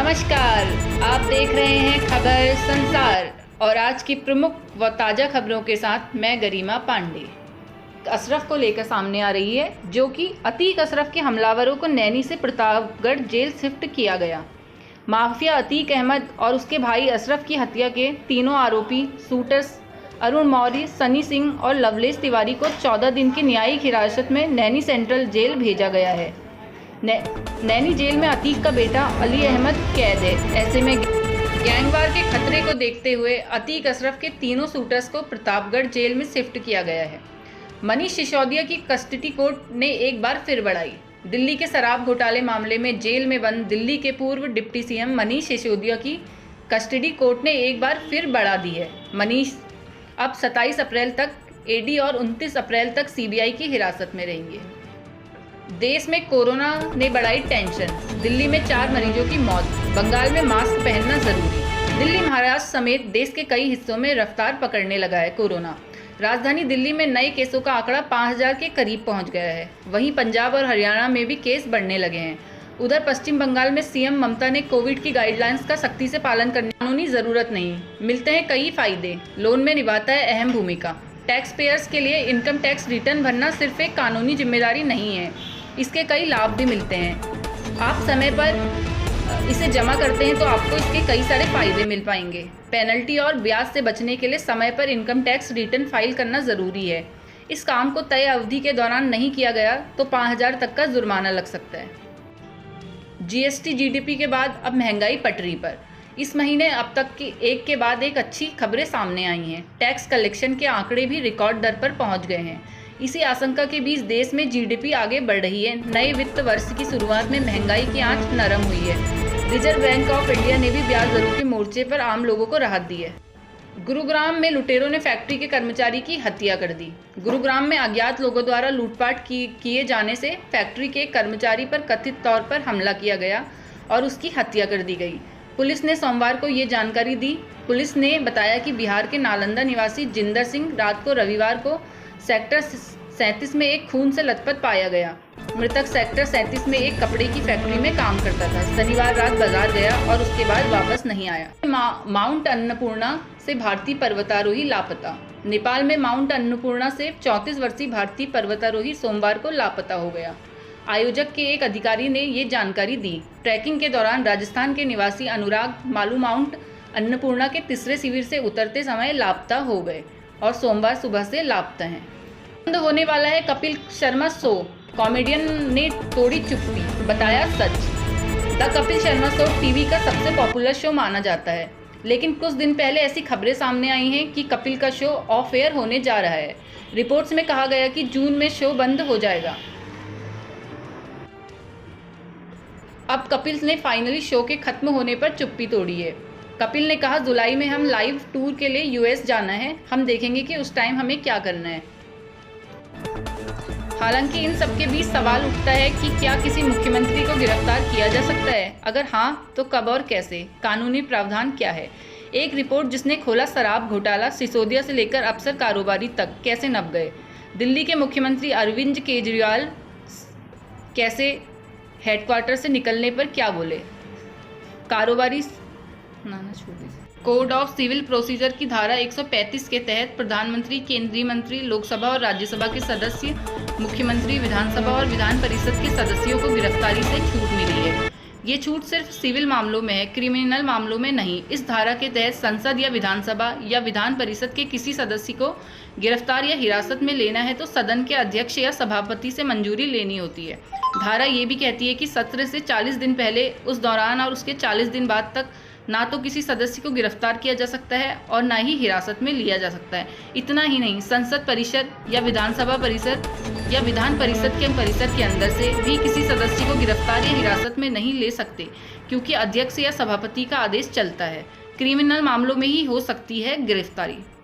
नमस्कार, आप देख रहे हैं खबर संसार और आज की प्रमुख व ताज़ा खबरों के साथ मैं गरिमा पांडे। अशरफ को लेकर सामने आ रही है, जो कि अतीक अशरफ के हमलावरों को नैनी से प्रतापगढ़ जेल शिफ्ट किया गया। माफिया अतीक अहमद और उसके भाई अशरफ की हत्या के तीनों आरोपी शूटर्स अरुण मौर्य, सनी सिंह और लवलेश तिवारी को 14 दिन की न्यायिक हिरासत में नैनी सेंट्रल जेल भेजा गया है। नैनी जेल में अतीक का बेटा अली अहमद कैद है। ऐसे में गैंगवार के खतरे को देखते हुए अतीक अशरफ के तीनों शूटर्स को प्रतापगढ़ जेल में शिफ्ट किया गया है। मनीष सिसोदिया की कस्टडी कोर्ट ने एक बार फिर बढ़ाई। दिल्ली के शराब घोटाले मामले में जेल में बंद दिल्ली के पूर्व डिप्टी सीएम मनीष सिसोदिया की कस्टडी कोर्ट ने एक बार फिर बढ़ा दी है। मनीष अब 27 अप्रैल तक ईडी और 29 अप्रैल तक सीबीआई की हिरासत में रहेंगे। देश में कोरोना ने बढ़ाई टेंशन। दिल्ली में 4 मरीजों की मौत। बंगाल में मास्क पहनना जरूरी। दिल्ली, महाराष्ट्र समेत देश के कई हिस्सों में रफ्तार पकड़ने लगा है कोरोना। राजधानी दिल्ली में नए केसों का आंकड़ा 5000 के करीब पहुंच गया है। वहीं पंजाब और हरियाणा में भी केस बढ़ने लगे हैं। उधर पश्चिम बंगाल में सीएम ममता ने कोविड की गाइडलाइंस का सख्ती से पालन करने की कानूनी जरूरत नहीं। मिलते हैं कई फायदे। लोन में निभाता है अहम भूमिका। टैक्स पेयर्स के लिए इनकम टैक्स रिटर्न भरना सिर्फ एक कानूनी जिम्मेदारी नहीं है, इसके कई लाभ भी मिलते हैं। आप समय पर इसे जमा करते हैं तो आपको इसके कई सारे फायदे मिल पाएंगे। पेनल्टी और ब्याज से बचने के लिए समय पर इनकम टैक्स रिटर्न फाइल करना ज़रूरी है। इस काम को तय अवधि के दौरान नहीं किया गया तो 5000 तक का जुर्माना लग सकता है। जीएसटी जीडीपी के बाद अब महंगाई पटरी पर। इस महीने अब तक की एक के बाद एक अच्छी खबरें सामने आई हैं। टैक्स कलेक्शन के आंकड़े भी रिकॉर्ड दर पर पहुंच गए हैं। इसी आशंका के बीच देश में जीडीपी आगे बढ़ रही है। नए वित्त वर्ष की शुरुआत में महंगाई की आंच नरम हुई है। रिजर्व बैंक ऑफ इंडिया ने भी ब्याज दरों के मोर्चे पर आम लोगों को राहत दी है। गुरुग्राम में लुटेरों ने फैक्ट्री के कर्मचारी की हत्या कर दी। गुरुग्राम में अज्ञात लोगों द्वारा लूटपाट किए जाने से फैक्ट्री के कर्मचारी पर कथित तौर पर हमला किया गया और उसकी हत्या कर दी गई। पुलिस ने सोमवार को ये जानकारी दी। पुलिस ने बताया कि बिहार के नालंदा निवासी जिंदर सिंह रात को रविवार को सेक्टर 37 में एक खून से लथपथ पाया गया। मृतक सेक्टर 37 में एक कपड़े की फैक्ट्री में काम करता था। शनिवार रात बाजार गया और उसके बाद वापस नहीं आया। माउंट अन्नपूर्णा से भारतीय पर्वतारोही लापता। नेपाल में माउंट अन्नपूर्णा से 34 वर्षीय भारतीय पर्वतारोही सोमवार को लापता हो गया। आयोजक के एक अधिकारी ने ये जानकारी दी। ट्रैकिंग के दौरान राजस्थान के निवासी अनुराग मालू माउंट अन्नपूर्णा के तीसरे शिविर से उतरते समय लापता हो गए और सोमवार सुबह से लापता हैं। बंद होने वाला है कपिल शर्मा शो। कॉमेडियन ने तोड़ी चुप्पी, बताया सच। The Kapil Sharma show TV का सबसे पॉपुलर शो माना जाता है, लेकिन कुछ दिन पहले ऐसी खबरें सामने आई हैं कि कपिल का शो ऑफ एयर होने जा रहा है। रिपोर्ट्स में कहा गया कि जून में शो बंद हो जाएगा। अब कपिल ने फाइनली शो के खत्म होने पर चुप्पी तोड़ी है। कपिल ने कहा, जुलाई में हम लाइव टूर के लिए यूएस जाना है। हम देखेंगे कि उस टाइम हमें क्या करना है। हालांकि इन सबके बीच सवाल उठता है कि क्या किसी मुख्यमंत्री को गिरफ्तार किया जा सकता है? अगर हाँ तो कब और कैसे? कानूनी प्रावधान क्या है? एक रिपोर्ट जिसने खोला शराब घोटाला, सिसोदिया से लेकर अफसर कारोबारी तक कैसे नप गए। दिल्ली के मुख्यमंत्री अरविंद केजरीवाल कैसे हेडक्वार्टर से निकलने पर क्या बोले। कारोबारी कोड ऑफ सिविल प्रोसीजर की धारा 135 के तहत प्रधानमंत्री, केंद्रीय मंत्री, लोकसभा और राज्यसभा के सदस्य, मुख्यमंत्री, विधानसभा और विधान परिषद के सदस्यों को गिरफ्तारी से छूट मिली है। ये छूट सिर्फ सिविल मामलों में है, क्रिमिनल मामलों में नहीं। इस धारा के तहत संसद या विधानसभा या विधान परिषद के किसी सदस्य को गिरफ्तार या हिरासत में लेना है तो सदन के अध्यक्ष या सभापति से मंजूरी लेनी होती है। धारा ये भी कहती है कि सत्र से 40 दिन पहले, उस दौरान और उसके 40 दिन बाद तक ना तो किसी सदस्य को गिरफ्तार किया जा सकता है और ना ही हिरासत में लिया जा सकता है। इतना ही नहीं, संसद परिषद या विधानसभा परिषद या विधान परिषद के अंदर से भी किसी सदस्य को गिरफ्तार या हिरासत में नहीं ले सकते, क्योंकि अध्यक्ष या सभापति का आदेश चलता है। क्रिमिनल मामलों में ही हो सकती है गिरफ्तारी।